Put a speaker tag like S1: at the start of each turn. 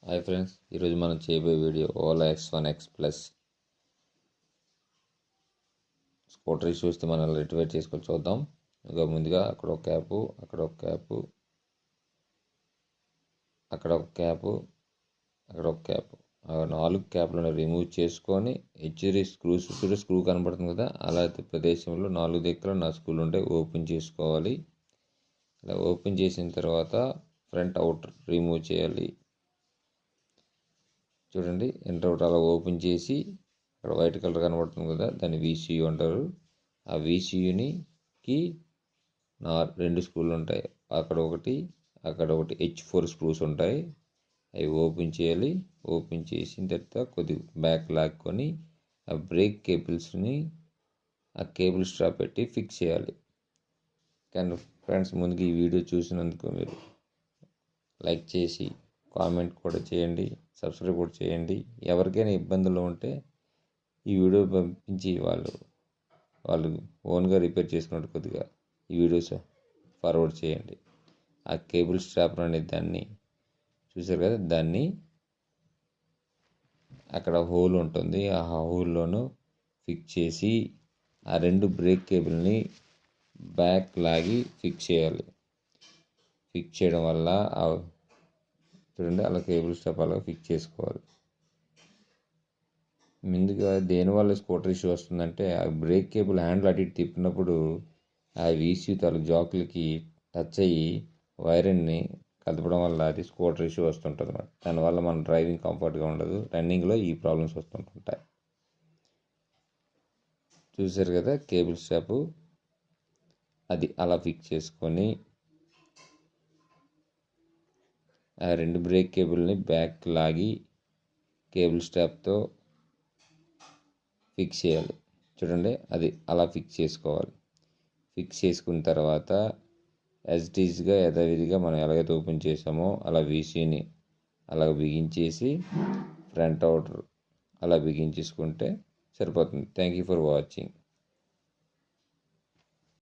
S1: Hi friends, ఈరోజు మనం చేయబోయే video Ola X1 X plus scooter చూస్తే మనం రెక్టిఫై చేసుకొని చూద్దాం. ఇంకా ముందుగా అక్కడ ఒక క్యాపు, అక్కడ ఒక క్యాపు, అక్కడ ఒక క్యాపు, అక్కడ ఒక క్యాపు, ఆ 4 క్యాప్లను రిమూవ్ చేసుకొని హెచ్డి స్క్రూ కనబడుతుంది కదా, అలాంటి ప్రదేశంలో 4 దగ్గర నా స్క్రూలు ఉంటాయి, ఓపెన్ చేసుకోవాలి. ఇలా ఓపెన్ చేసిన తర్వాత ఫ్రంట్ అవుటర్ రిమూవ్ చేయాలి. చూడండి, ఎంటర్ అవుట్ అలా ఓపెన్ చేసి అక్కడ వైట్ కలర్ కనబడుతుంది కదా, దాన్ని VCU అంటారు. ఆ VCUకి 2 స్క్రూలు ఉంటాయి, అక్కడ ఒకటి H4 స్క్రూస్ ఉంటాయి. అవి ఓపెన్ చేయాలి. ఓపెన్ చేసిన తర్వాత కొద్దిగా బ్యాక్ లాక్కొని ఆ బ్రేక్ కేబుల్స్ని ఆ కేబుల్ స్ట్రాప్ పెట్టి ఫిక్స్ చేయాలి. కానీ ఫ్రెండ్స్, ముందుకు ఈ వీడియో చూసినందుకు మీరు లైక్ చేసి కామెంట్ కూడా చేయండి, సబ్స్క్రైబ్ కూడా చేయండి. ఎవరికైనా ఇబ్బందులు ఉంటే ఈ వీడియో పంపించి వాళ్ళు ఓన్గా రిపేర్ చేసుకున్నట్టు కొద్దిగా ఈ వీడియోస్ ఫార్వర్డ్ చేయండి. ఆ కేబుల్ స్ట్రాప్ అనేది దాన్ని చూసారు కదా, దాన్ని అక్కడ హోల్ ఉంటుంది, ఆ హోల్లోనూ ఫిక్స్ చేసి ఆ 2 బ్రేక్ కేబుల్ని బ్యాక్ లాగి ఫిక్స్ చేయాలి. ఫిక్స్ చేయడం వల్ల చూడండి, అలా కేబుల్ స్ట్రాప్ అలా ఫిక్స్ చేసుకోవాలి. ముందుగా దేనివల్ల స్కూటర్ ఇష్యూ వస్తుందంటే, ఆ బ్రేక్ కేబుల్ హ్యాండిల్ అటు ఇటు తిప్పినప్పుడు ఆ VCU తాలూకు జాకులకి టచ్ అయ్యి వైర్ని కదపడం వల్ల అది స్కూటర్ ఇష్యూ వస్తుంటుంది అన్నమాట. దానివల్ల మన డ్రైవింగ్ కంఫర్ట్గా ఉండదు, రన్నింగ్లో ఈ ప్రాబ్లమ్స్ వస్తుంటుంటాయి. చూసారు కదా, కేబుల్ స్ట్రాప్ అది అలా ఫిక్స్ చేసుకొని ఆ 2 బ్రేక్ కేబుల్ని బ్యాక్ లాగి కేబుల్ స్ట్రాప్తో ఫిక్స్ చేయాలి. చూడండి, అది అలా ఫిక్స్ చేసుకోవాలి. ఫిక్స్ చేసుకున్న తర్వాత యాజ్టీజ్గా యథావిధిగా మనం ఎలాగైతే ఓపెన్ చేసామో అలా VCUని అలా బిగించేసి ఫ్రంట్ అవుటర్ అలా బిగించేసుకుంటే సరిపోతుంది. Thank you for watching.